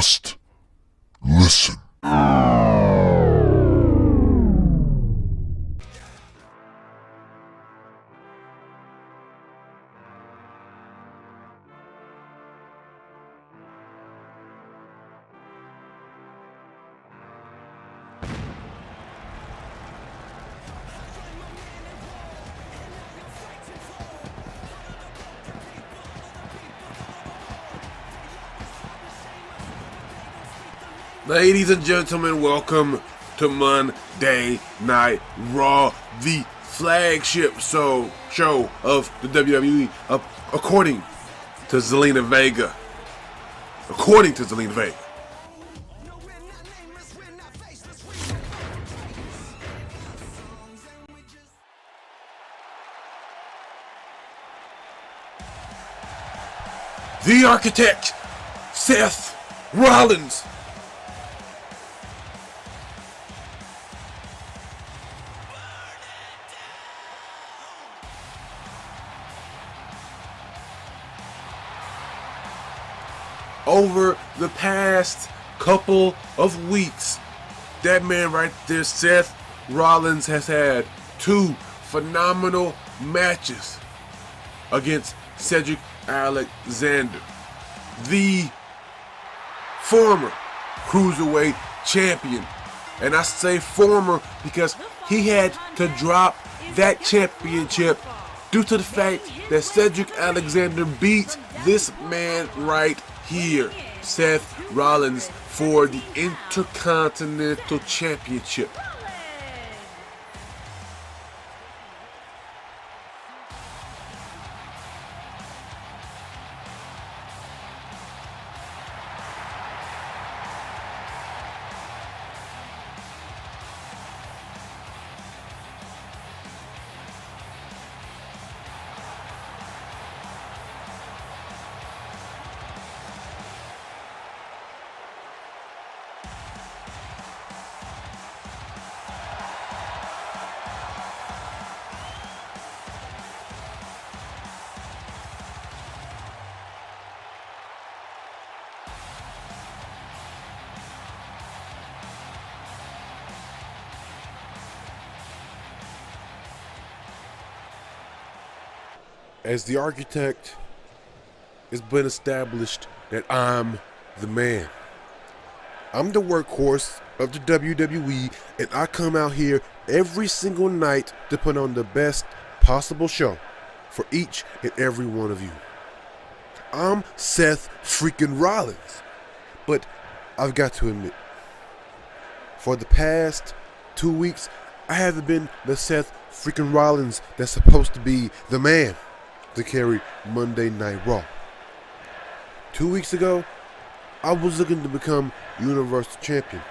Just listen. Ladies and gentlemen, welcome to Monday Night Raw, the flagship show of the WWE, according to Zelina Vega. According to Zelina Vega. The Architect, Seth Rollins. Over the past couple of weeks, that man right there, Seth Rollins, has had two phenomenal matches against Cedric Alexander, the former Cruiserweight champion. And I say former because he had to drop that championship due to the fact that Cedric Alexander beat this man right here, Seth Rollins, for the Intercontinental Championship. As the Architect, it's been established that I'm the man. I'm the workhorse of the WWE, and I come out here every single night to put on the best possible show for each and every one of you. I'm Seth freaking Rollins, but I've got to admit, for the past 2 weeks, I haven't been the Seth freaking Rollins that's supposed to be the man to carry Monday Night Raw. 2 weeks ago, I was looking to become Universal Champion,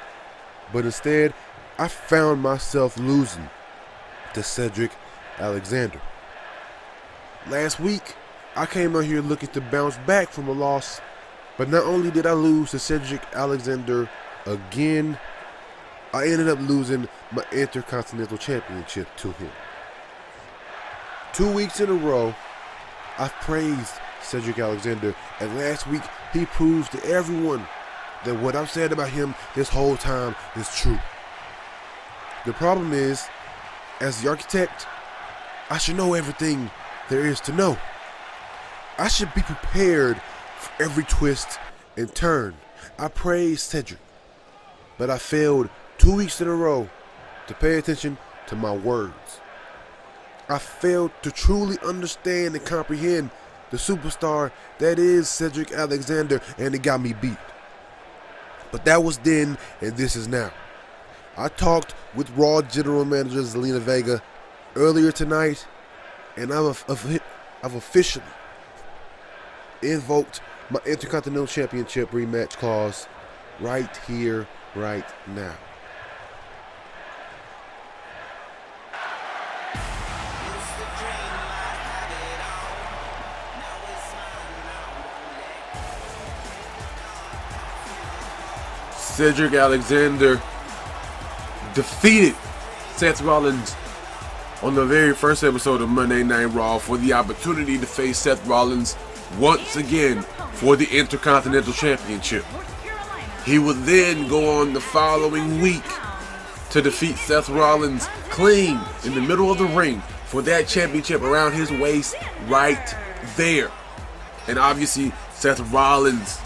but instead, I found myself losing to Cedric Alexander. Last week, I came out here looking to bounce back from a loss, but not only did I lose to Cedric Alexander again, I ended up losing my Intercontinental Championship to him. 2 weeks in a row, I've praised Cedric Alexander, and last week he proves to everyone that what I've said about him this whole time is true. The problem is, as the Architect, I should know everything there is to know. I should be prepared for every twist and turn. I praised Cedric, but I failed 2 weeks in a row to pay attention to my words. I failed to truly understand and comprehend the superstar that is Cedric Alexander, and it got me beat. But that was then, and this is now. I talked with Raw General Manager Zelina Vega earlier tonight, and I've officially invoked my Intercontinental Championship rematch clause right here, right now. Cedric Alexander defeated Seth Rollins on the very first episode of Monday Night Raw for the opportunity to face Seth Rollins once again for the Intercontinental Championship. He would then go on the following week to defeat Seth Rollins clean in the middle of the ring for that championship around his waist right there. And obviously, Seth Rollins,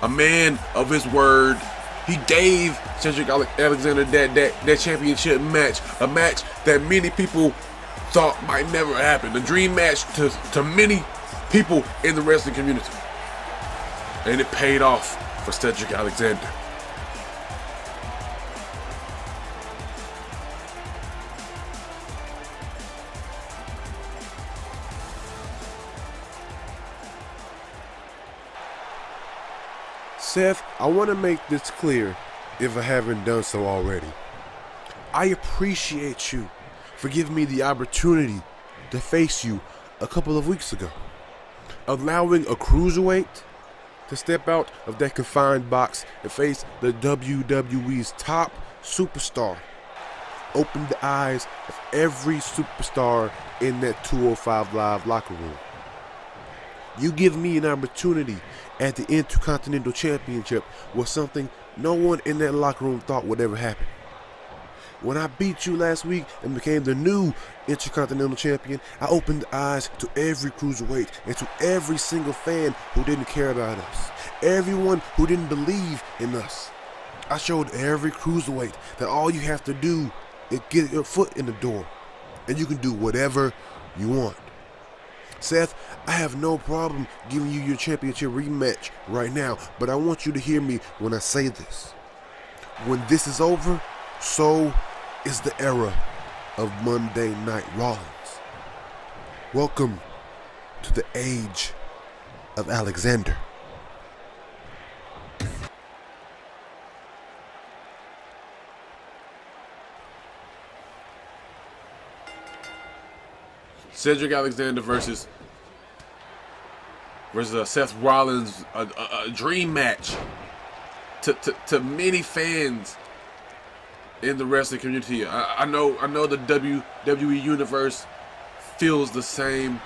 a man of his word, he gave Cedric Alexander that championship match, a match that many people thought might never happen, a dream match to many people in the wrestling community. And it paid off for Cedric Alexander. Seth, I want to make this clear if I haven't done so already. I appreciate you for giving me the opportunity to face you a couple of weeks ago. Allowing a cruiserweight to step out of that confined box and face the WWE's top superstar opened the eyes of every superstar in that 205 Live locker room. You give me an opportunity at the Intercontinental Championship was something no one in that locker room thought would ever happen. When I beat you last week and became the new Intercontinental Champion, I opened the eyes to every cruiserweight and to every single fan who didn't care about us. Everyone who didn't believe in us. I showed every cruiserweight that all you have to do is get your foot in the door and you can do whatever you want. Seth, I have no problem giving you your championship rematch right now, but I want you to hear me when I say this. When this is over, so is the era of Monday Night Rawlings. Welcome to the age of Alexander. Cedric Alexander versus Seth Rollins, a dream match to many fans in the wrestling community. I know the WWE universe feels the same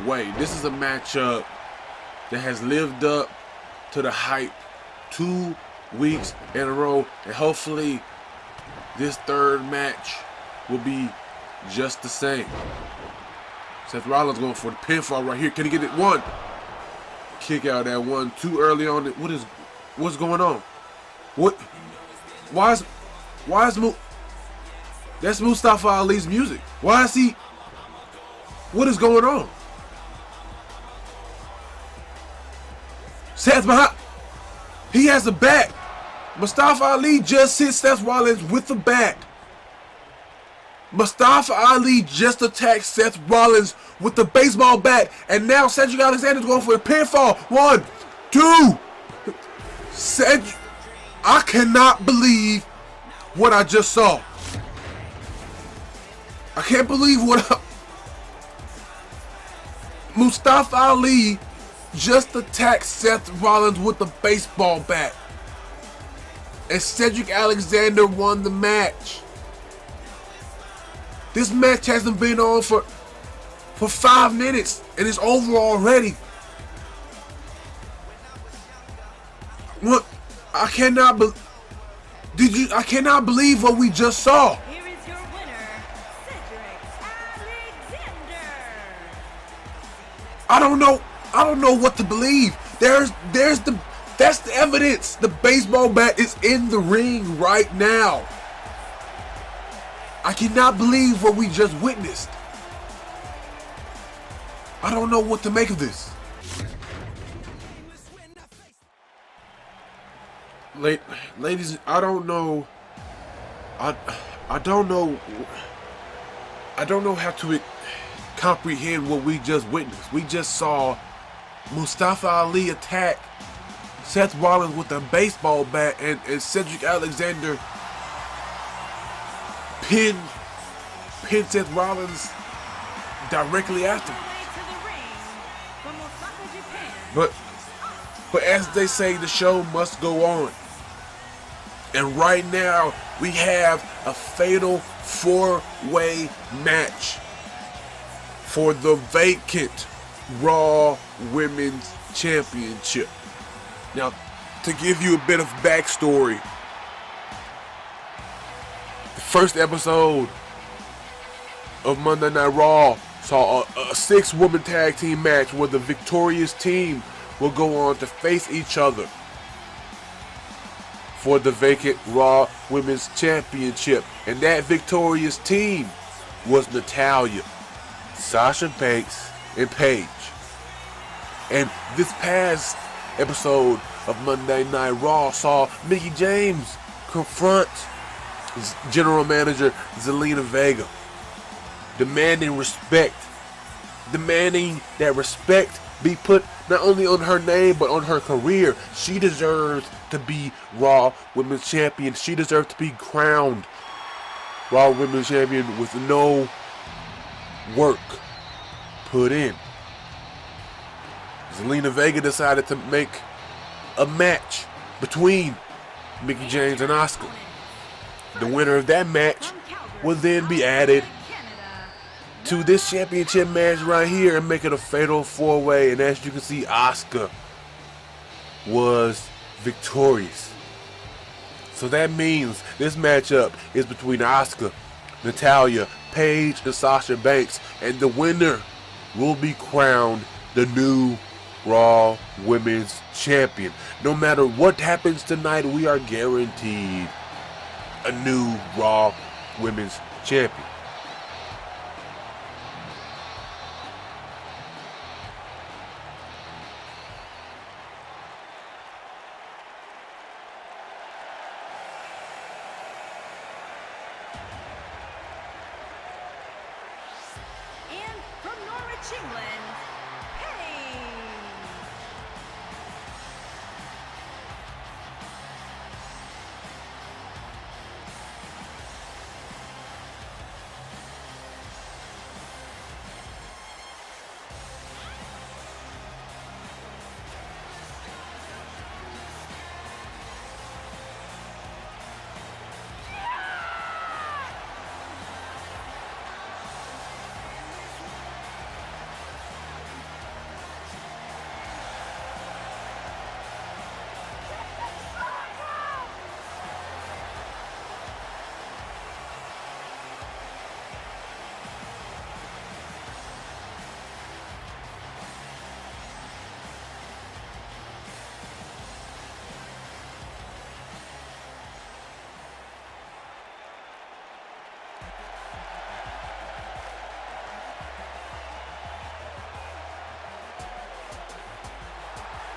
way. This is a matchup that has lived up to the hype 2 weeks in a row, and hopefully this third match will be just the same. Seth Rollins going for the pinfall right here. Can he get it? One. Kick out that one too early on. What's going on? What? Why is that's Mustafa Ali's music? Why is he? What is going on? Seth behind. He has a bat. Mustafa Ali just hit Seth Rollins with the bat. Mustafa Ali just attacked Seth Rollins with the baseball bat, and now Cedric Alexander's going for a pinfall. 1, 2. I cannot believe what I just saw. I can't believe Mustafa Ali just attacked Seth Rollins with the baseball bat, and Cedric Alexander won the match. This match hasn't been on for 5 minutes and it's over already. What? I cannot believe what we just saw. Here is your winner, Cedric Alexander. I don't know what to believe. That's the evidence. The baseball bat is in the ring right now. I cannot believe what we just witnessed. I don't know what to make of this. Ladies, I don't know how to comprehend what we just witnessed. We just saw Mustafa Ali attack Seth Rollins with a baseball bat, and Cedric Alexander pin Seth Rollins directly after. But as they say, the show must go on. And right now, we have a fatal 4-way match for the vacant Raw Women's Championship. Now, to give you a bit of backstory, the first episode of Monday Night Raw saw a 6-woman tag team match where the victorious team will go on to face each other for the vacant Raw Women's Championship. And that victorious team was Natalya, Sasha Banks, and Paige. And this past episode of Monday Night Raw saw Mickie James confront General Manager Zelina Vega, demanding that respect be put not only on her name but on her career. She deserves to be Raw Women's Champion. She deserves to be crowned Raw Women's Champion with no work put in. Zelina Vega decided to make a match between Mickie James and Asuka. The winner of that match will then be added to this championship match right here and make it a fatal 4-way. And as you can see, Asuka was victorious. So that means this matchup is between Asuka, Natalya, Paige, and Sasha Banks. And the winner will be crowned the new Raw Women's Champion. No matter what happens tonight, we are guaranteed a new Raw Women's Champion. And from Norwich, England, Paige.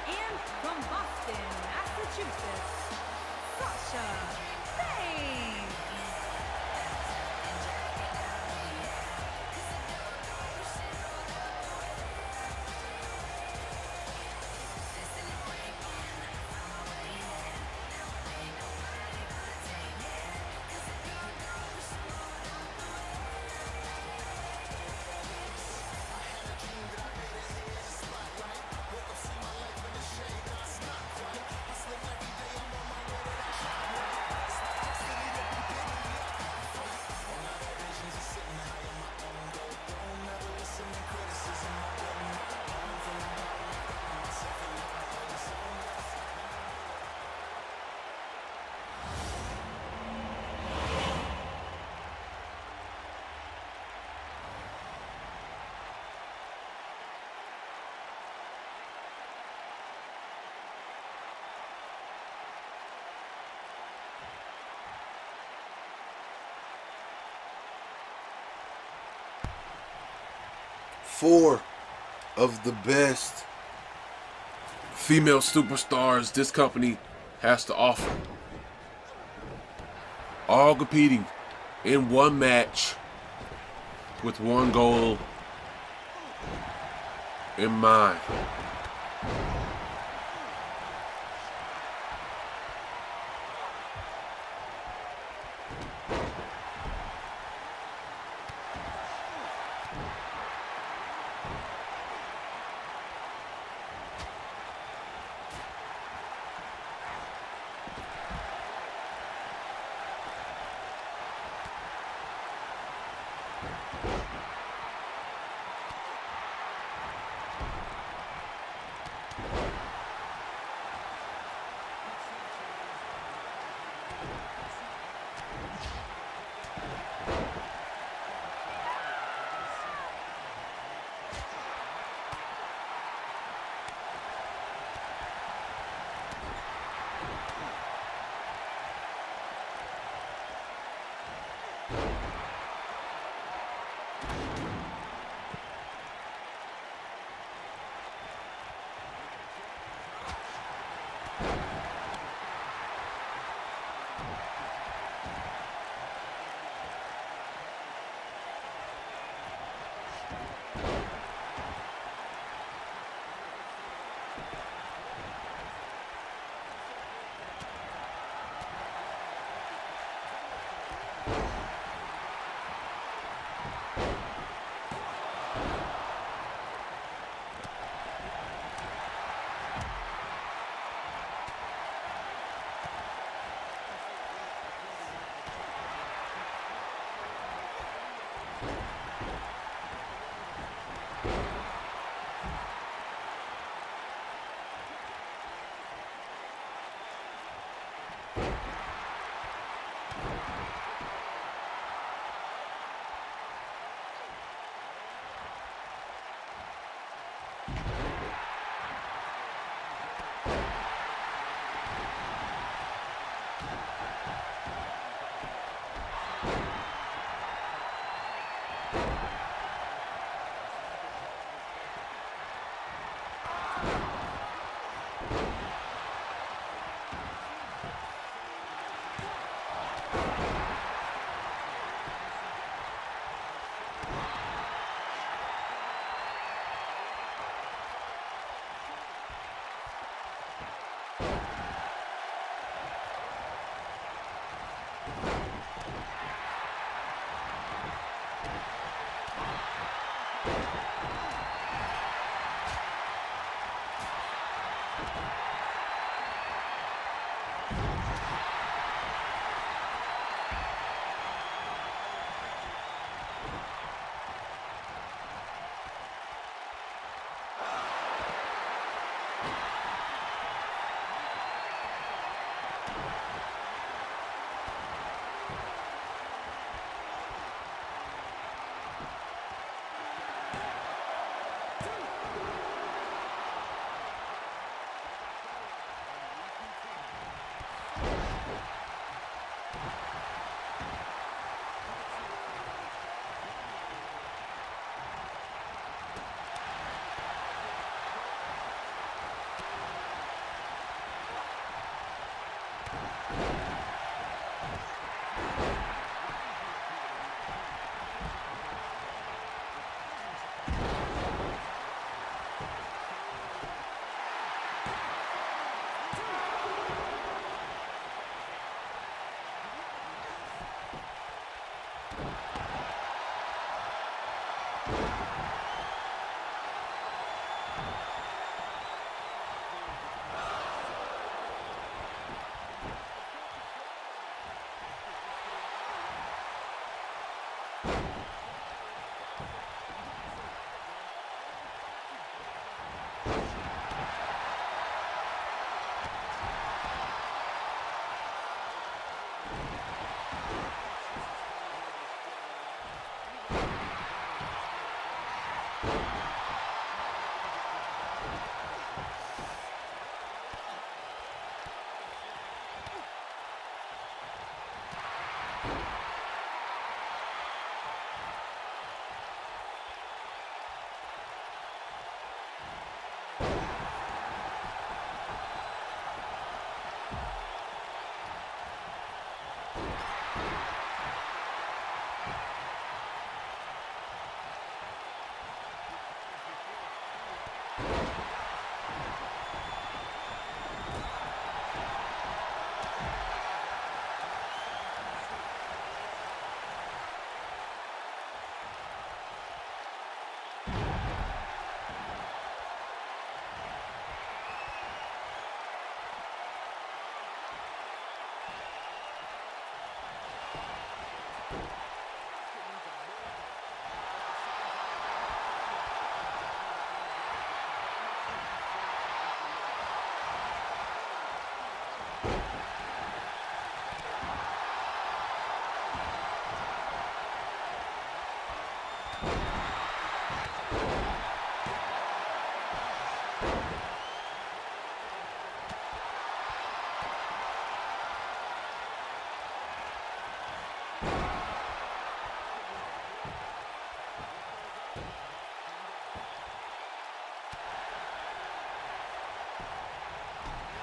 And from Boston, Massachusetts, Sasha Banks. Four of the best female superstars this company has to offer, all competing in one match with one goal in mind.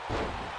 you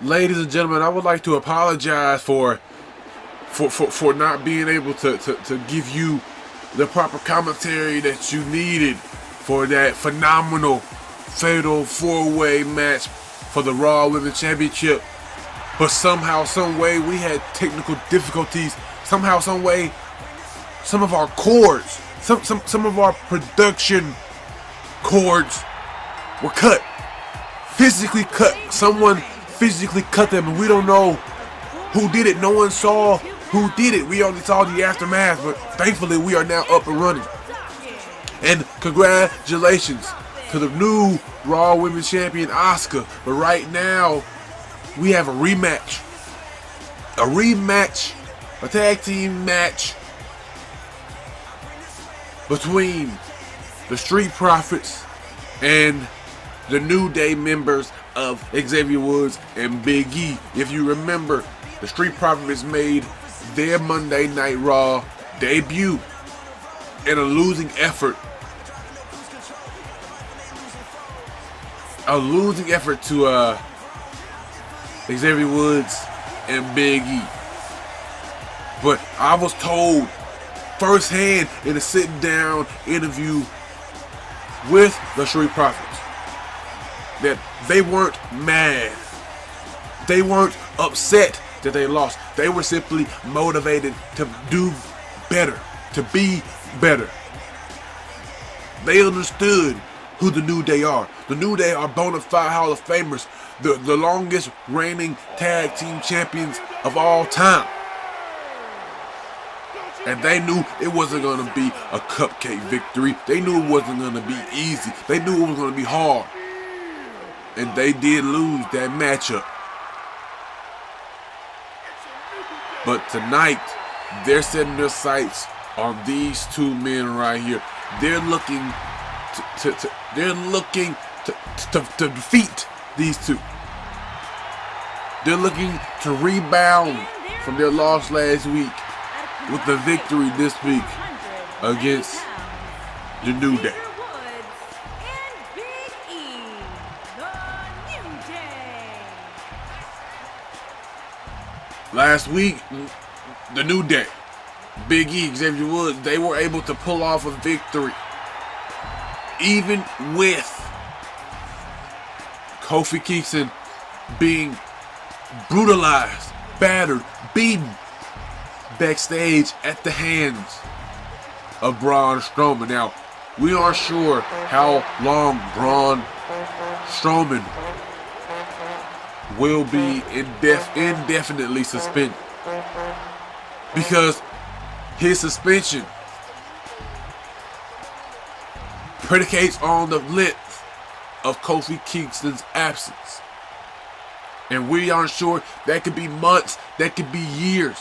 ladies and gentlemen, I would like to apologize for not being able to give you the proper commentary that you needed for that phenomenal fatal 4-way match for the Raw Women's Championship. But somehow, some way, we had technical difficulties. Somehow, some way, some of our cords, some of our production cords were cut. Physically cut. Someone physically cut them, and we don't know who did it. No one saw who did it. We only saw the aftermath, but thankfully we are now up and running. And congratulations to the new Raw Women's Champion, Asuka. But right now, we have a rematch. A rematch, a tag team match between the Street Profits and the New Day members of Xavier Woods and Big E. If you remember, the Street Profits made their Monday Night Raw debut in a losing effort. A losing effort to Xavier Woods and Big E. But I was told firsthand in a sit down interview with the Street Profits that they weren't mad. They weren't upset that they lost. They were simply motivated to do better, to be better. They understood who the New Day are. The New Day are bona fide Hall of Famers, the longest reigning tag team champions of all time. And they knew it wasn't going to be a cupcake victory. They knew it wasn't going to be easy. They knew it was going to be hard. And they did lose that matchup. But tonight, they're setting their sights on these two men right here. They're looking to defeat these two. They're looking to rebound from their loss last week with the victory this week against the New Day. Last week, the New Day, Big E, Xavier Woods, they were able to pull off a victory. Even with Kofi Kingston being brutalized, battered, beaten backstage at the hands of Braun Strowman. Now, we aren't sure how long Braun Strowman will be indefinitely suspended, because his suspension predicates on the length of Kofi Kingston's absence. And we aren't sure. That could be months, that could be years.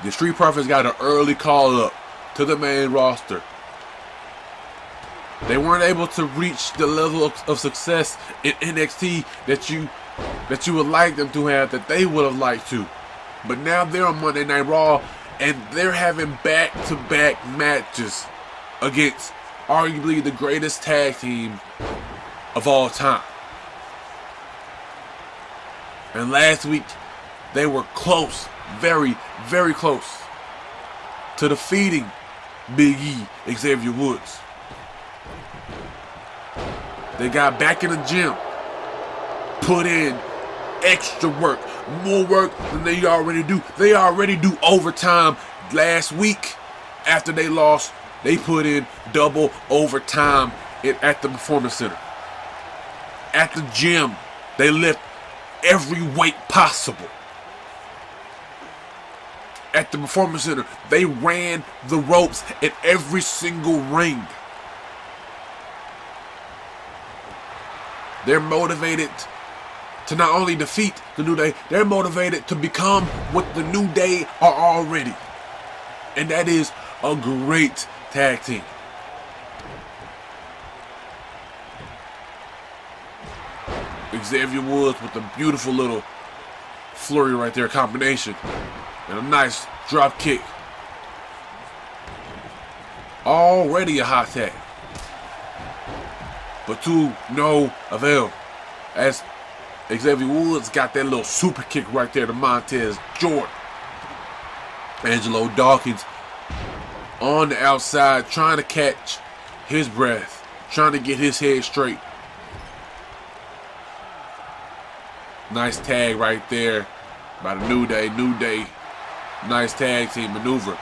The Street Profits got an early call up to the main roster. They weren't able to reach the level of success in NXT that you would like them to have, that they would have liked to. But now they're on Monday Night Raw, and they're having back-to-back matches against arguably the greatest tag team of all time. And last week, they were close, very, very close to defeating Big E, Xavier Woods. They got back in the gym, put in extra work, more work than they already do. They already do overtime. Last week, after they lost, they put in double overtime at the Performance Center. At the gym, they lift every weight possible. At the Performance Center, they ran the ropes in every single ring. They're motivated to not only defeat the New Day, they're motivated to become what the New Day are already. And that is a great tag team. Xavier Woods with a beautiful little flurry right there, combination. And a nice drop kick. Already a hot tag. But to no avail. As Xavier Woods got that little super kick right there to Montez Jordan. Angelo Dawkins on the outside trying to catch his breath. Trying to get his head straight. Nice tag right there by the New Day. New Day. Nice tag team maneuver.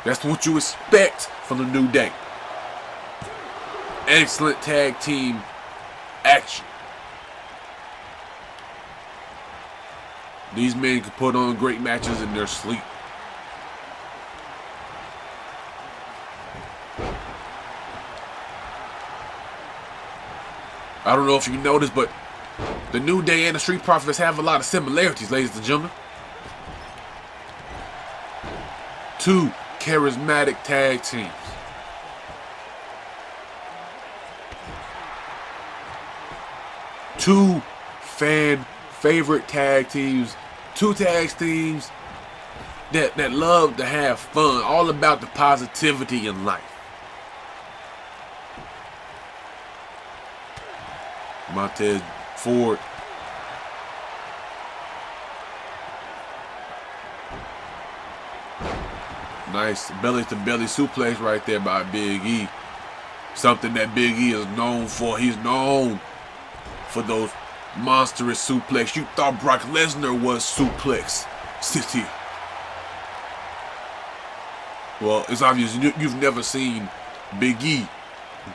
That's what you expect from the New Day. Excellent tag team action. These men can put on great matches in their sleep. I don't know if you noticed, but the New Day and the Street Profits have a lot of similarities, ladies and gentlemen. Two charismatic tag teams. Two fan favorite tag teams. Two tag teams that love to have fun. All about the positivity in life. Montez Ford. Nice belly-to-belly suplex right there by Big E. Something that Big E is known for. He's known for those monstrous suplex. You thought Brock Lesnar was Suplex City. Well, it's obvious you've never seen Big E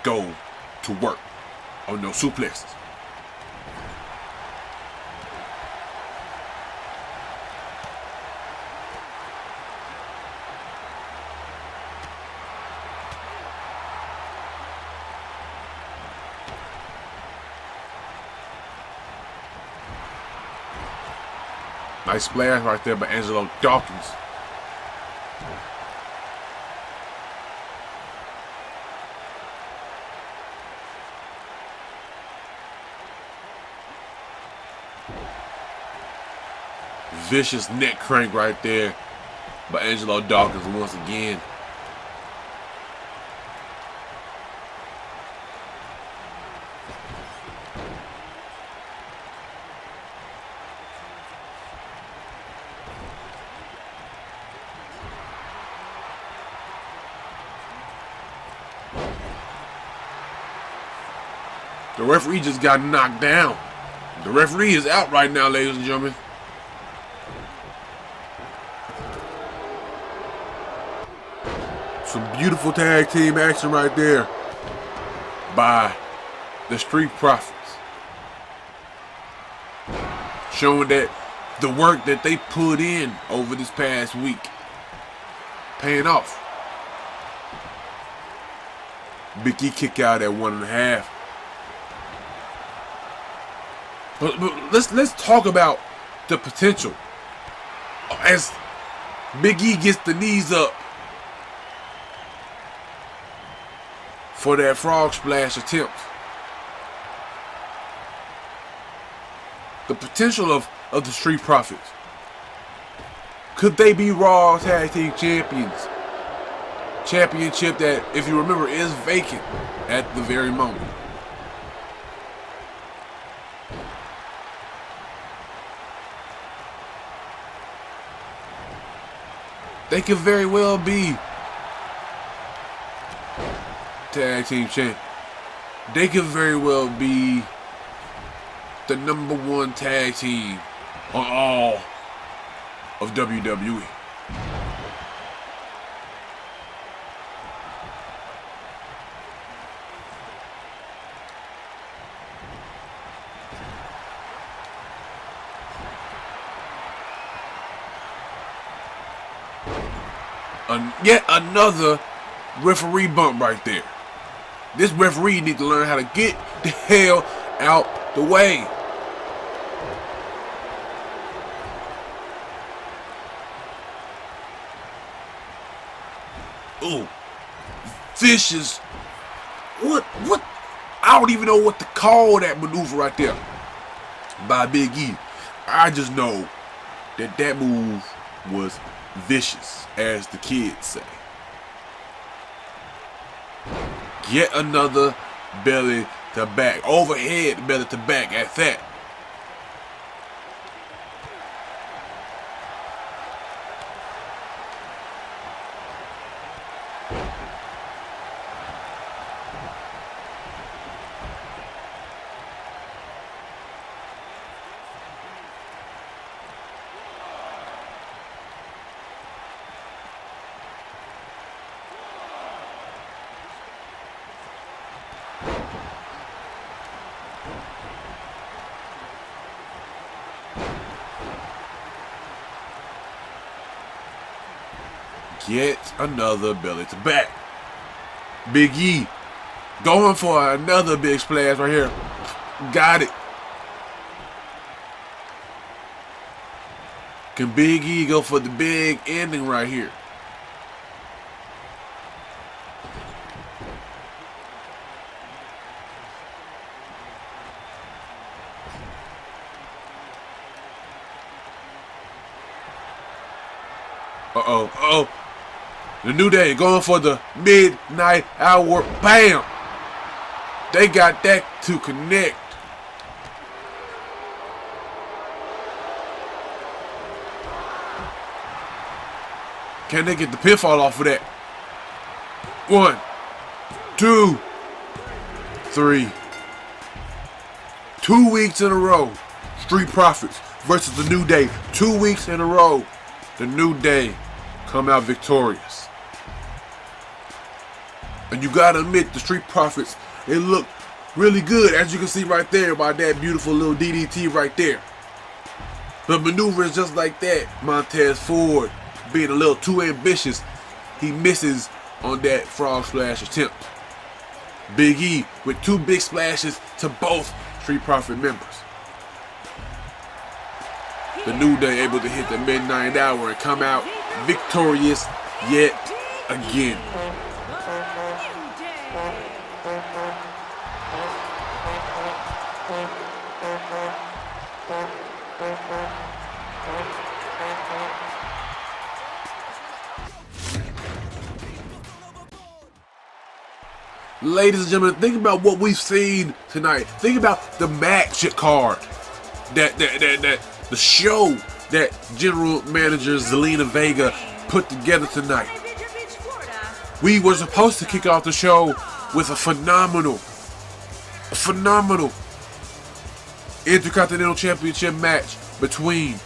go to work on no suplexes. Nice splash right there by Angelo Dawkins. Vicious neck crank right there by Angelo Dawkins once again. The referee just got knocked down. The referee is out right now, ladies and gentlemen. Some beautiful tag team action right there by the Street Profits. Showing that the work that they put in over this past week paying off. Big E kick out at 1.5. But let's talk about the potential as Big E gets the knees up for that frog splash attempt. The potential of the Street Profits. Could they be Raw Tag Team Champions? Championship that, if you remember, is vacant at the very moment. They could very well be tag team champ. They could very well be the #1 tag team on all of WWE. Yet another referee bump right there. This referee needs to learn how to get the hell out the way. Ooh. Vicious. What I don't even know what to call that maneuver right there by Big E. I just know that that move was vicious, as the kids say. Yet another belly to back. Overhead belly to back at that. Yet another belly to back. Big E going for another big splash right here. Got it. Can Big E go for the big ending right here? Uh-oh. The New Day going for the midnight hour. Bam! They got that to connect. Can they get the pinfall off of that? 1, 2, 3. 2 weeks in a row. Street Profits versus the New Day. 2 weeks in a row. The New Day come out victorious. And you gotta admit, the Street Profits, they look really good, as you can see right there by that beautiful little DDT right there. But maneuvers just like that, Montez Ford being a little too ambitious, he misses on that frog splash attempt. Big E with 2 big splashes to both Street Profit members. The New Day able to hit the midnight hour and come out victorious yet again. Ladies and gentlemen, think about what we've seen tonight. Think about the match card, the show that General Manager Zelina Vega put together tonight. We were supposed to kick off the show with a phenomenal Intercontinental Championship match between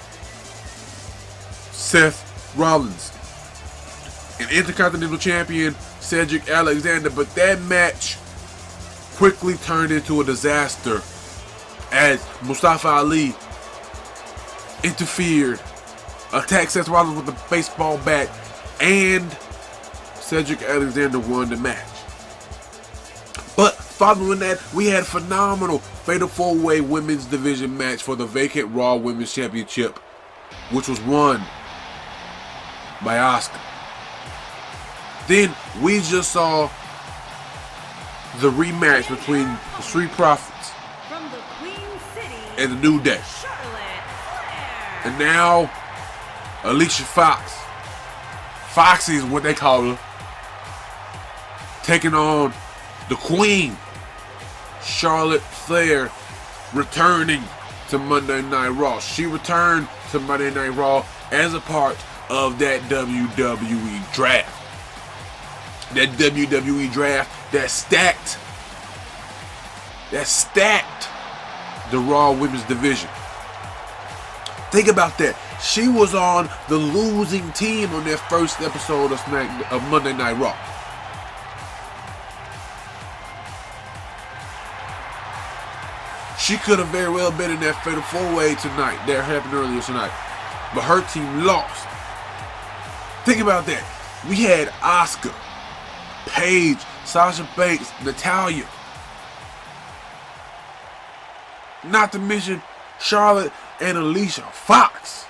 Seth Rollins and Intercontinental Champion Cedric Alexander, but that match quickly turned into a disaster as Mustafa Ali interfered, attacked Seth Rollins with a baseball bat, and Cedric Alexander won the match. But following that, we had a phenomenal Fatal 4-Way Women's Division match for the vacant Raw Women's Championship, which was won by Asuka. Then we just saw the rematch between the Street Profits and the New Day. And now Alicia Fox, Foxy is what they call her, taking on the Queen, Charlotte Flair, returning to Monday Night Raw. She returned to Monday Night Raw as a part of that WWE draft. That WWE draft that stacked the Raw Women's Division. Think about that. She was on the losing team on that first episode of Monday Night Raw. She could have very well been in that Fatal 4-Way tonight. That happened earlier tonight. But her team lost. Think about that. We had Asuka, Paige, Sasha Banks, Natalya. Not to mention Charlotte and Alicia Fox.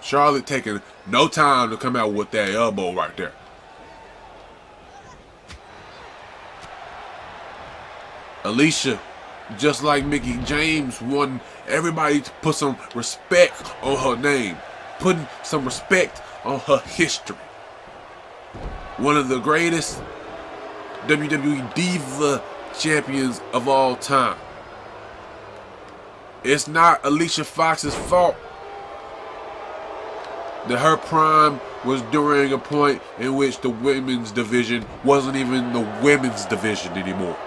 Charlotte taking no time to come out with that elbow right there. Alicia, just like Mickie James, wanted everybody to put some respect on her name, putting some respect on her history. One of the greatest WWE Diva champions of all time. It's not Alicia Fox's fault that her prime was during a point in which the women's division wasn't even the women's division anymore.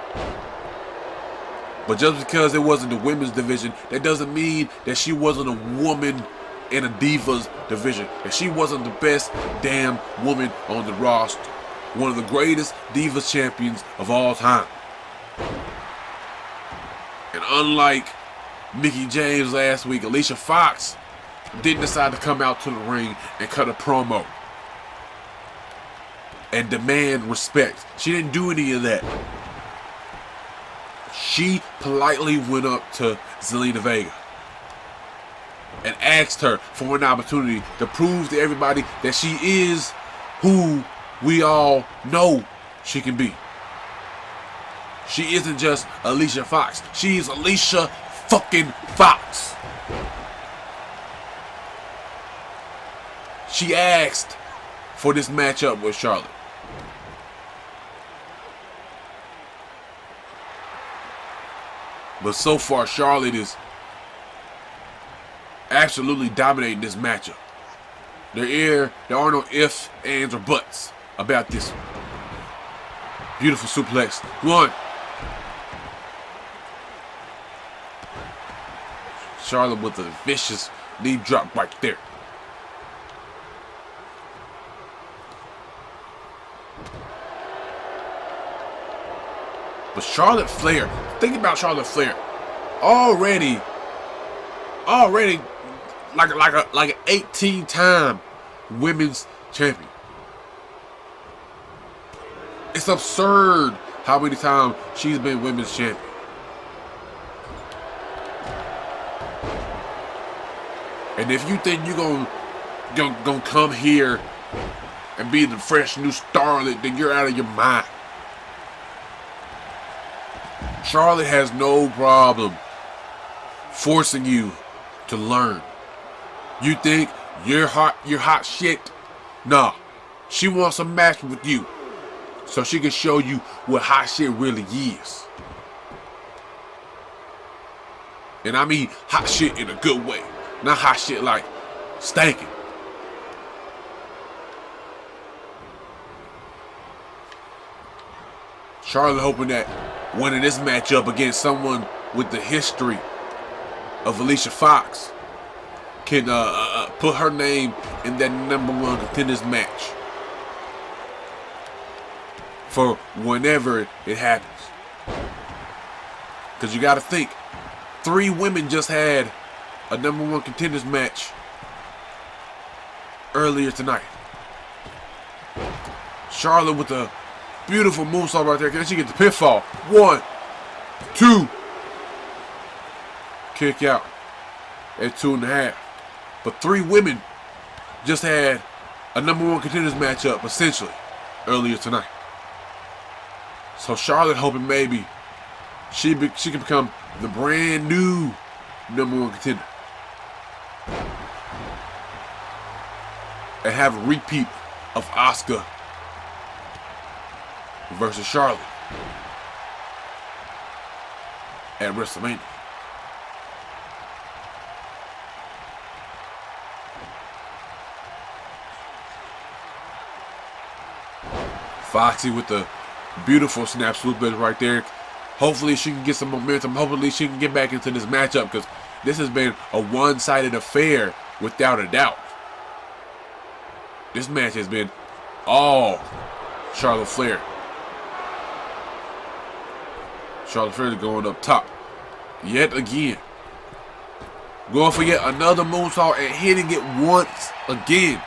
But just because it wasn't the women's division, that doesn't mean that she wasn't a woman in a Divas division. That she wasn't the best damn woman on the roster. One of the greatest Divas champions of all time. And unlike Mickie James last week, Alicia Fox didn't decide to come out to the ring and cut a promo and demand respect. She didn't do any of that. She politely went up to Zelina Vega and asked her for an opportunity to prove to everybody that she is who we all know she can be. She isn't just Alicia Fox. She is Alicia fucking Fox. She asked for this matchup with Charlotte. But so far, Charlotte is absolutely dominating this matchup. There are no ifs, ands, or buts about this one. Beautiful suplex. One. Charlotte with a vicious knee drop right there. But Charlotte Flair, think about Charlotte Flair, already like an 18-time women's champion. It's absurd how many times she's been women's champion. And if you think you're gonna come here and be the fresh new starlet, then you're out of your mind. Charlotte has no problem forcing you to learn. You think you're hot shit? Nah, she wants a match with you so she can show you what hot shit really is. And I mean hot shit in a good way, not hot shit like stankin'. Charlotte hoping that winning this matchup against someone with the history of Alicia Fox can put her name in that #1 contenders match for whenever it happens. Because you got to think, 3 women just had a #1 contenders match earlier tonight. Charlotte with a beautiful moonsault right there. Can she get the pinfall? 1, 2. Kick out at 2.5. But 3 women just had a #1 contenders matchup essentially earlier tonight. So Charlotte hoping maybe she can become the brand new #1 contender and have a repeat of Asuka versus Charlotte at WrestleMania. Foxy with the beautiful snap suplex right there. Hopefully she can get some momentum. Hopefully she can get back into this matchup, because this has been a one-sided affair without a doubt. This match has been all Charlotte Flair. Charlotte Flair going up top yet again. Going for yet another moonsault and hitting it once again.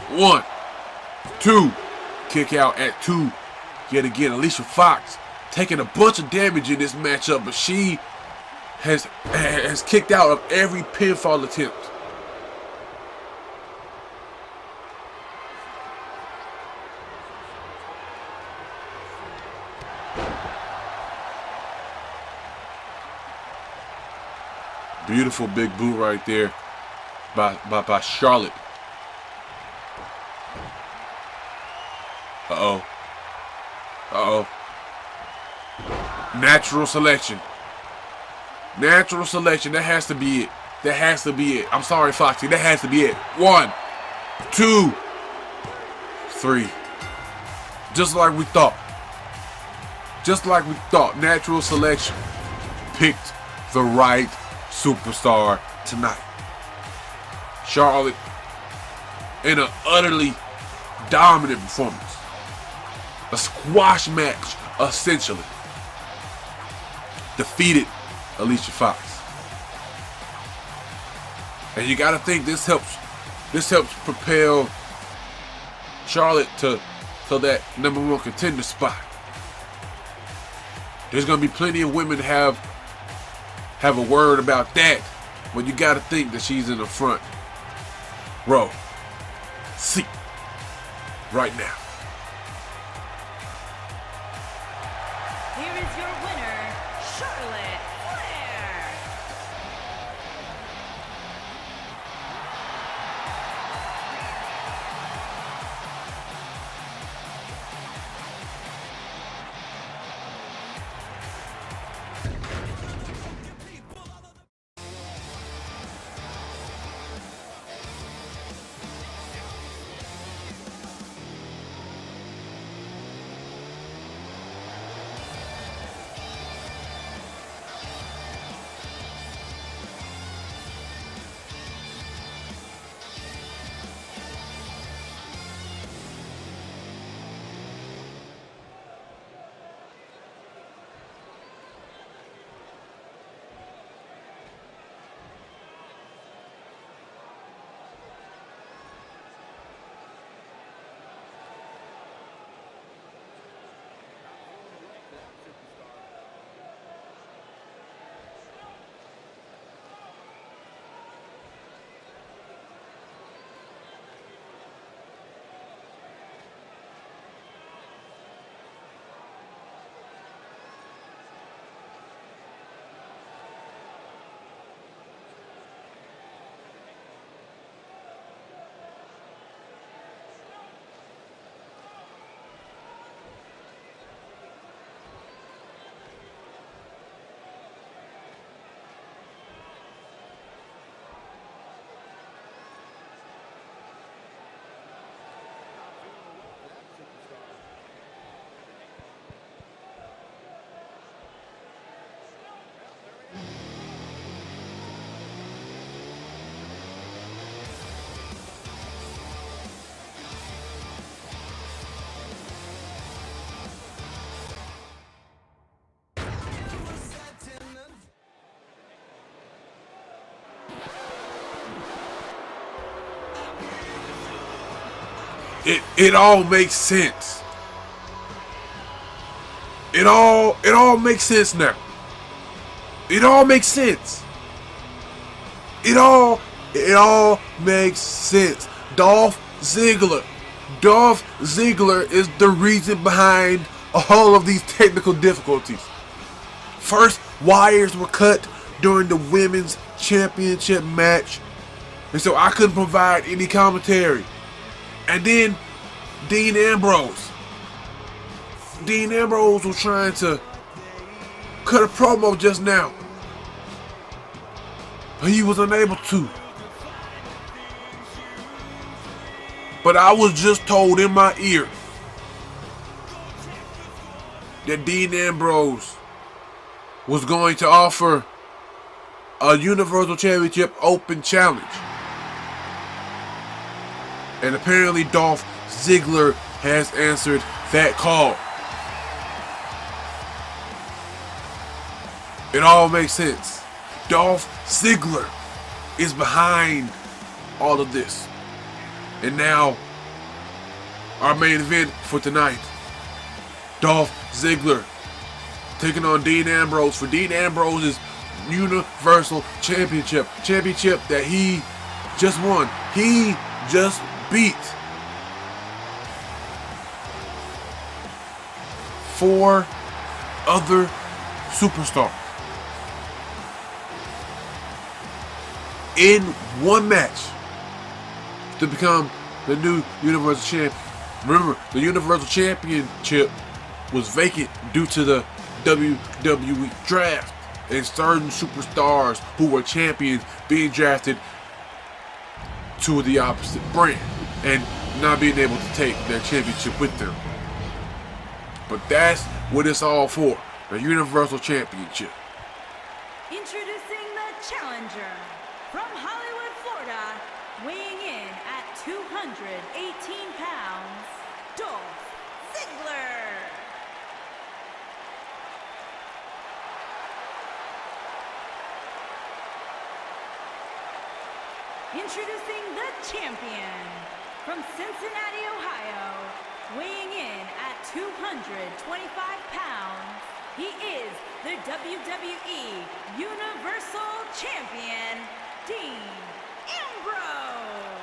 1, 2. Kick out at 2. Yet again, Alicia Fox taking a bunch of damage in this matchup, but she has kicked out of every pinfall attempt. Beautiful big boot right there by Charlotte. Uh-oh. Uh-oh. Natural selection. Natural selection. That has to be it. That has to be it. I'm sorry, Foxy. That has to be it. 1, 2, 3. Just like we thought. Just like we thought. Natural selection picked the right superstar tonight. Charlotte in an utterly dominant performance. A squash match, essentially. Defeated Alicia Fox. And you gotta think this helps propel Charlotte to that #1 contender spot. There's gonna be plenty of women have a word about that, but you gotta think that she's in the front row seat right now. Here is your winner, Charlotte Flair. It all makes sense. It all makes sense now. It all makes sense. It all makes sense. Dolph Ziggler is the reason behind all of these technical difficulties. First, wires were cut during the women's championship match, and so I couldn't provide any commentary. And then Dean Ambrose was trying to cut a promo just now, but he was unable to. But I was just told in my ear that Dean Ambrose was going to offer a Universal Championship Open Challenge. And apparently Dolph Ziggler has answered that call. It all makes sense. Dolph Ziggler is behind all of this. And now, our main event for tonight. Dolph Ziggler taking on Dean Ambrose for Dean Ambrose's Universal Championship. Championship that he just won. He just beat 4 other superstar in one match to become the new Universal Champion. Remember, the Universal Championship was vacant due to the WWE draft and certain superstars who were champions being drafted to the opposite brand and not being able to take their championship with them. But that's what it's all for, the Universal Championship. Introducing the challenger from Hollywood, Florida, weighing in at 218 pounds, Dolph Ziggler. Introducing the champion from Cincinnati, Ohio, weighing in at 225 pounds, he is the WWE Universal Champion, Dean Ambrose.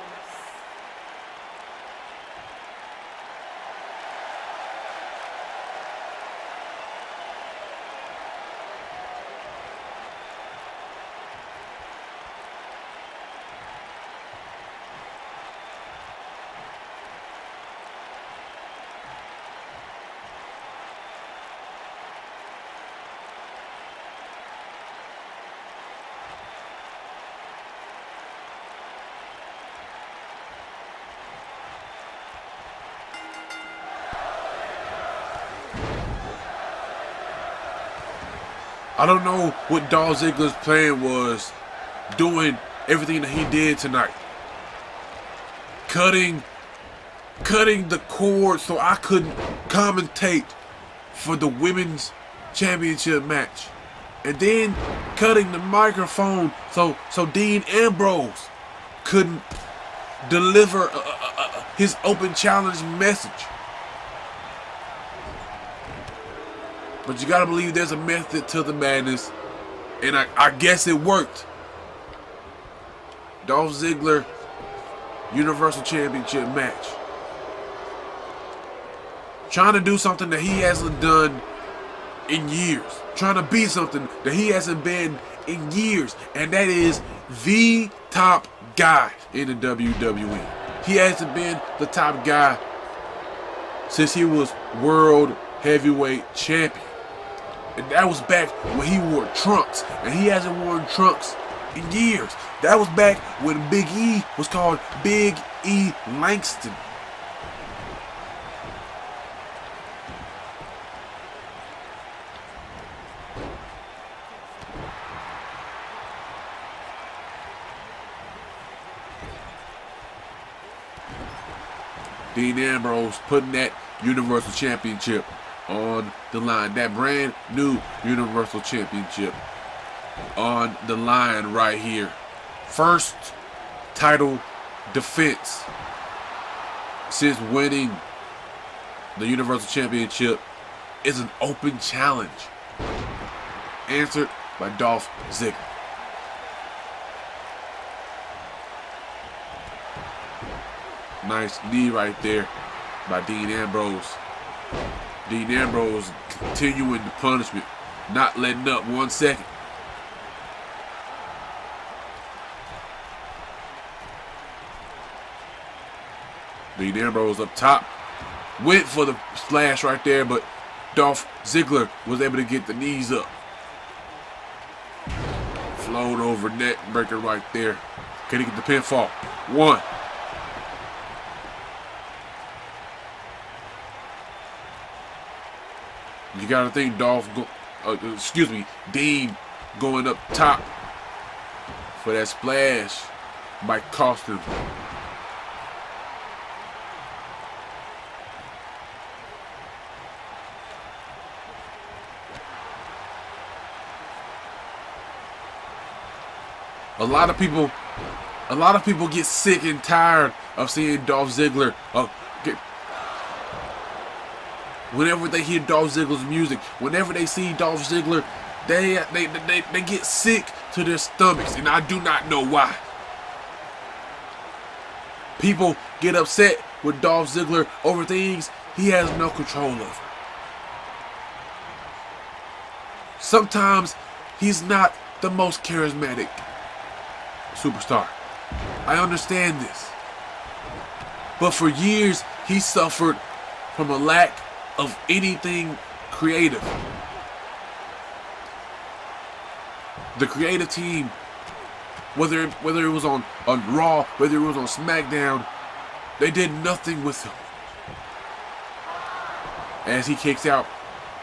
I don't know what Dolph Ziggler's plan was doing everything that he did tonight. Cutting the cord so I couldn't commentate for the women's championship match. And then cutting the microphone so Dean Ambrose couldn't deliver his open challenge message. But you gotta believe there's a method to the madness, and I guess it worked. Dolph Ziggler Universal Championship match. Trying to do something that he hasn't done in years. Trying to be something that he hasn't been in years, and that is the top guy in the WWE. He hasn't been the top guy since he was World Heavyweight Champion. And that was back when he wore trunks. And he hasn't worn trunks in years. That was back when Big E was called Big E Langston. Dean Ambrose putting that Universal Championship on the line. That brand new Universal Championship on the line right here. First title defense since winning the Universal Championship is an open challenge. Answered by Dolph Ziggler. Nice knee right there by Dean Ambrose. Dean Ambrose continuing the punishment, not letting up 1 second. Dean Ambrose up top, went for the splash right there, but Dolph Ziggler was able to get the knees up. Float over net breaker right there. Can he get the pinfall? 1. You gotta think Dean going up top for that splash might cost him. A lot of people get sick and tired of seeing Dolph Ziggler. Whenever they hear Dolph Ziggler's music, whenever they see Dolph Ziggler, they get sick to their stomachs, and I do not know why. People get upset with Dolph Ziggler over things he has no control over. Sometimes he's not the most charismatic superstar. I understand this. But for years, he suffered from a lack of anything creative. The creative team, whether it was on Raw, whether it was on SmackDown, they did nothing with him. As he kicks out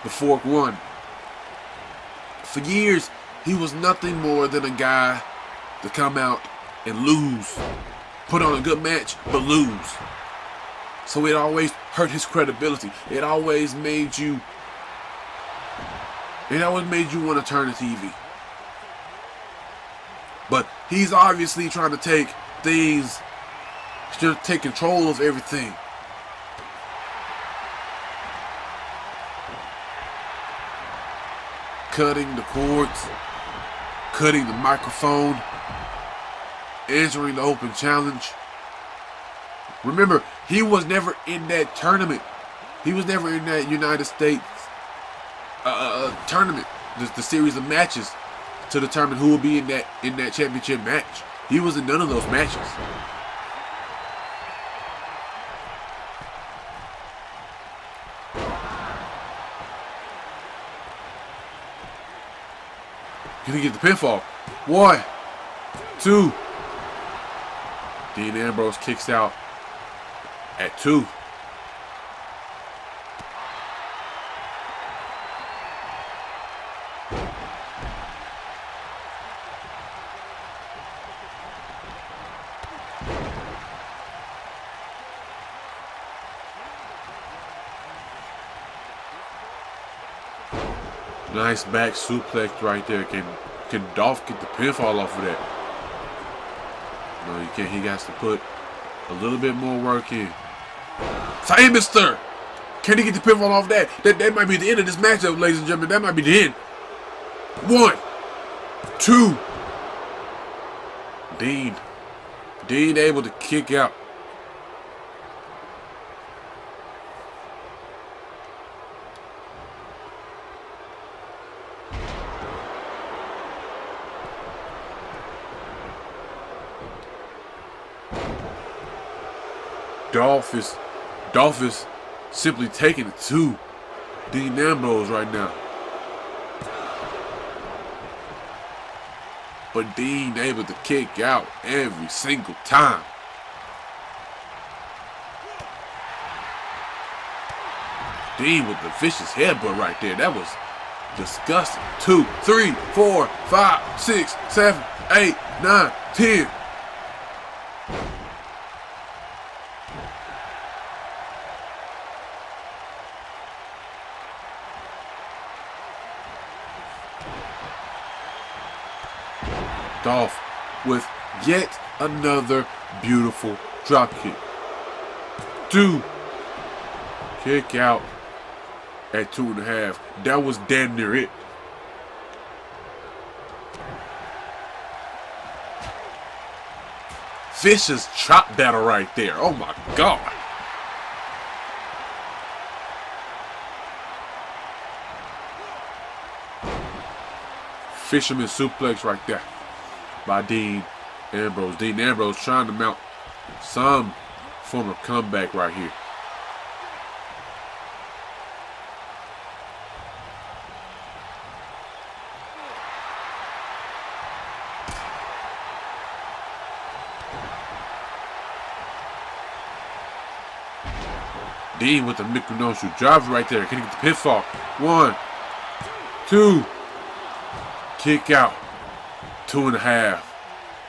the fork one. For years, he was nothing more than a guy to come out and lose. Put on a good match, but lose. So it always hurt his credibility. It always made you want to turn the TV. But he's obviously trying to take things, he's trying to take control of everything. Cutting the cords, cutting the microphone, answering the open challenge. Remember, he was never in that tournament. He was never in that United States tournament, the series of matches to determine who will be in that championship match. He was in none of those matches. Can he get the pinfall? 1, 2. Dean Ambrose kicks out at 2. Nice back suplex right there. Can Dolph get the pinfall off of that? No, he can't. He has to put a little bit more work in. Famous sir! Can he get the pinfall off that? That might be the end of this matchup, ladies and gentlemen. That might be the end. 1, 2. Dean able to kick out. Dolph is simply taking it to Dean Ambrose right now. But Dean able to kick out every single time. Dean with the vicious headbutt right there. That was disgusting. 2, 3, 4, 5, 6, 7, 8, 9, 10. Dolph with yet another beautiful dropkick. 2. Kick out at 2.5. That was damn near it. Vicious chop battle right there. Oh my God. Fisherman suplex right there by Dean Ambrose. Dean Ambrose trying to mount some form of comeback right here. Dean with the Mykonoshu driver right there. Can he get the pinfall? 1, 2. Kick out. 2.5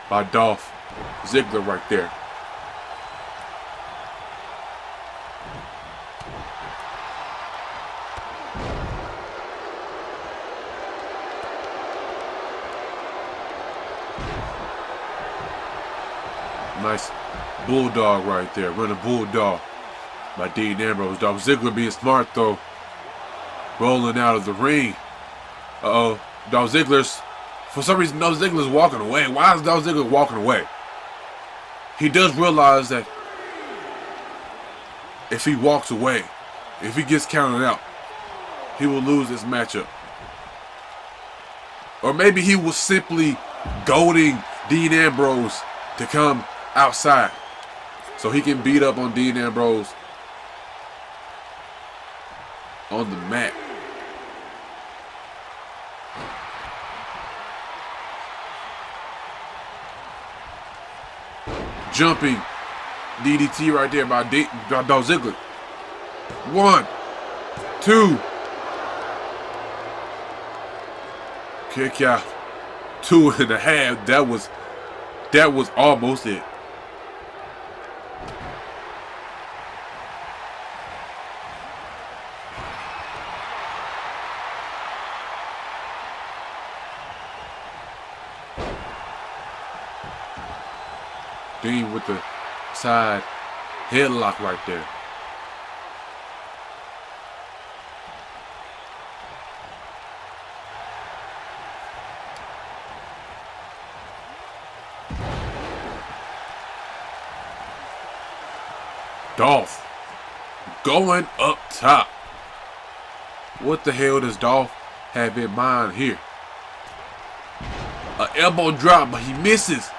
by Dolph Ziggler right there. Nice bulldog right there. Running bulldog by Dean Ambrose. Dolph Ziggler being smart though. Rolling out of the ring. Uh-oh. Dolph Ziggler's, for some reason, Dolph Ziggler's walking away. Why is Dolph Ziggler walking away? He does realize that if he walks away, if he gets counted out, he will lose this matchup. Or maybe he was simply goading Dean Ambrose to come outside so he can beat up on Dean Ambrose on the mat. Jumping DDT right there by Dolph Ziggler. 1, 2. Kick out. 2.5. That was almost it. Dean with the side headlock right there. Dolph going up top. What the hell does Dolph have in mind here? An elbow drop, but he misses.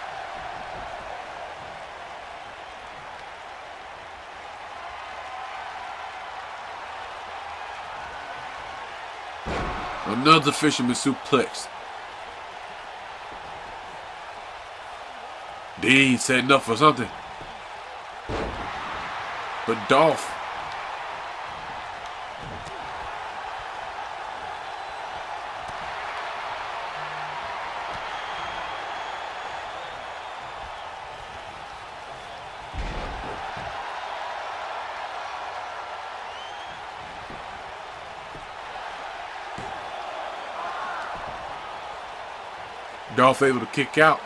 Another fisherman suplex. Dean setting up for something. But Dolph. Dolph able to kick out.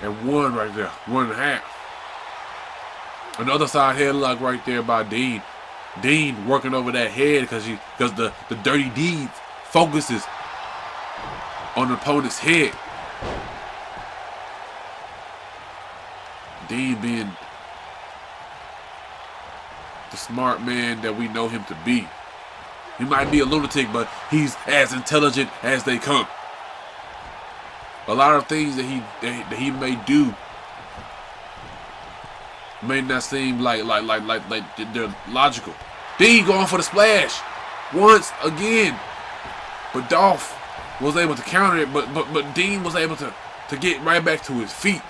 And 1 right there. 1.5. Another side headlock right there by Dean. Dean working over that head because the dirty deeds focuses on the opponent's head. Dean being the smart man that we know him to be. He might be a lunatic, but he's as intelligent as they come. A lot of things that he may do may not seem like they're logical. Dean going for the splash once again, but Dolph was able to counter it. But Dean was able to get right back to his feet.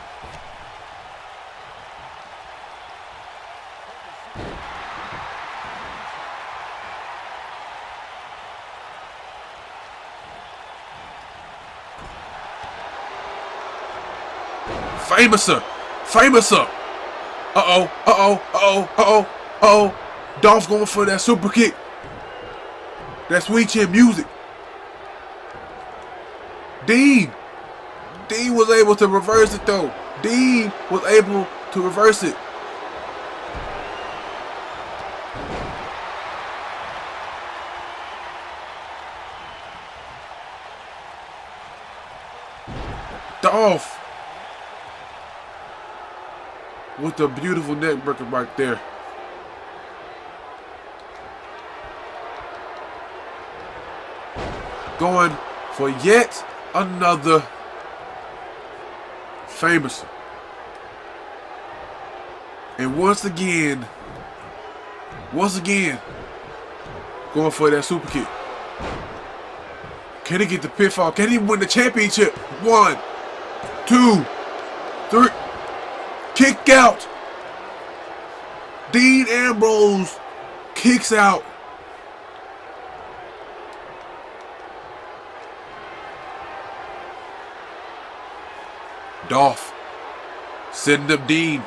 Famouser. Uh-oh. Dolph's going for that super kick. That sweet chin music. Dean was able to reverse it though. Dean was able to reverse it. Dolph with the beautiful neck breaker right there. Going for yet another famous. And once again, going for that super kick. Can he get the pinfall? Can he win the championship? 1, 2, 3. Kick out. Dean Ambrose kicks out. Dolph setting up Dean.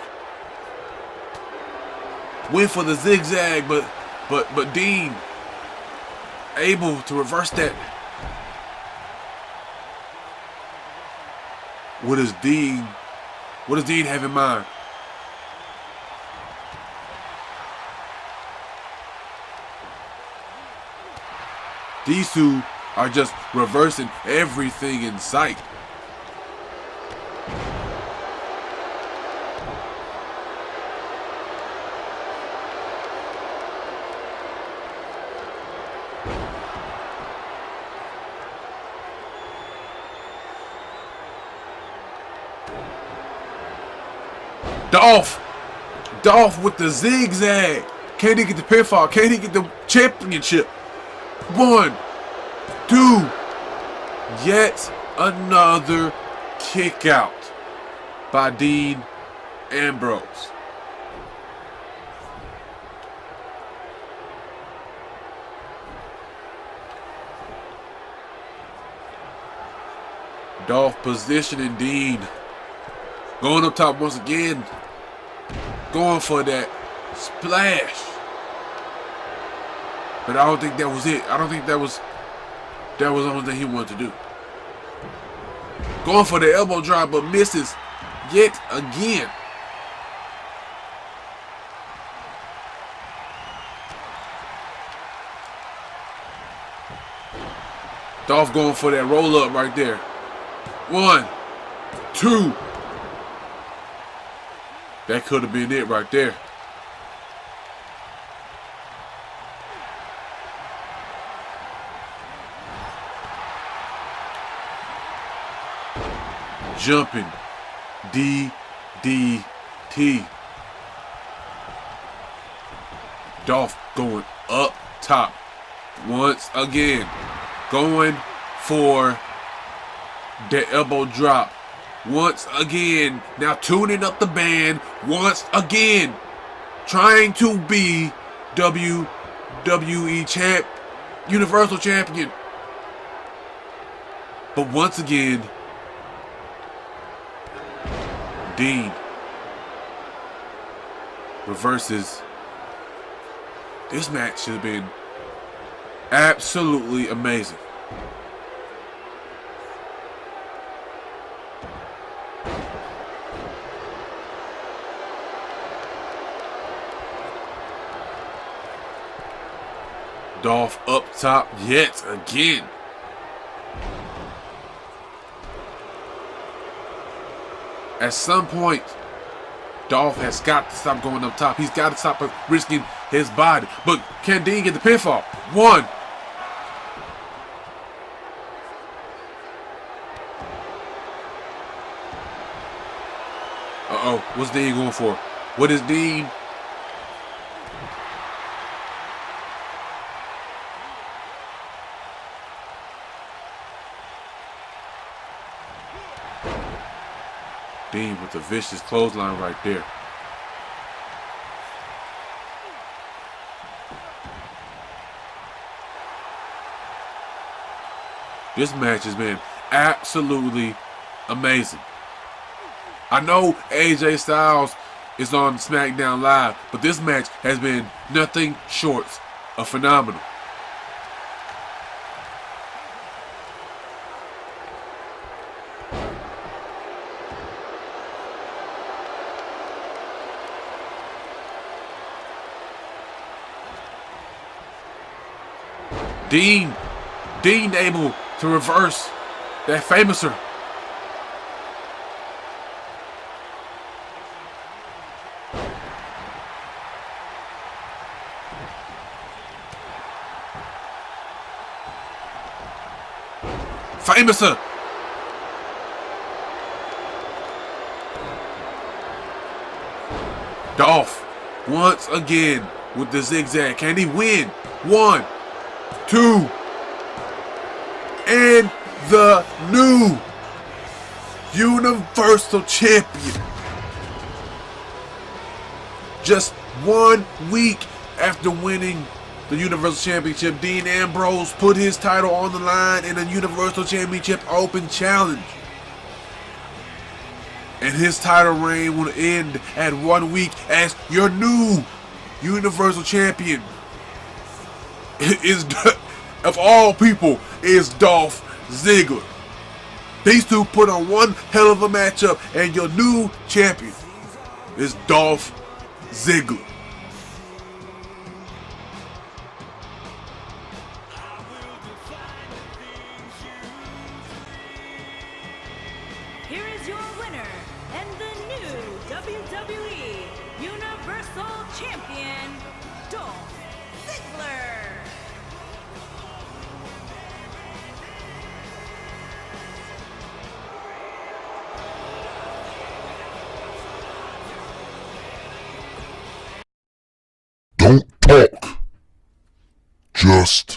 Went for the zigzag, but Dean able to reverse that. What does Dean have in mind? These two are just reversing everything in sight. Dolph with the zigzag. Can he get the pinfall? Can he get the championship? 1, 2. Yet another kick out by Dean Ambrose. Dolph positioning Dean. Going up top once again. Going for that splash. But I don't think that was it. I don't think that was the only thing he wanted to do. Going for the elbow drop, but misses yet again. Dolph going for that roll up right there. 1, 2. That could have been it right there. Jumping DDT. Dolph going up top once again. Going for the elbow drop once again. Now tuning up the band once again. Trying to be WWE champ, Universal Champion. But once again, Dean reverses. This match has been absolutely amazing. Dolph up top yet again. At some point, Dolph has got to stop going up top. He's got to stop risking his body. But can Dean get the pinfall? 1. Uh-oh. What's Dean going for? What is Dean? Dean with the vicious clothesline right there. This match has been absolutely amazing. I know AJ Styles is on SmackDown Live, but this match has been nothing short of phenomenal. Dean able to reverse that famouser. Famouser. Dolph once again with the zigzag. Can he win? 1, 2, and the new Universal Champion. Just 1 week after winning the Universal Championship, Dean Ambrose put his title on the line in a Universal Championship Open Challenge. And his title reign will end at 1 week as your new Universal Champion is, of all people, is Dolph Ziggler. These two put on one hell of a matchup, and your new champion is Dolph Ziggler. Here is your winner and the new WWE Universal Champion, Dolph Ziggler. must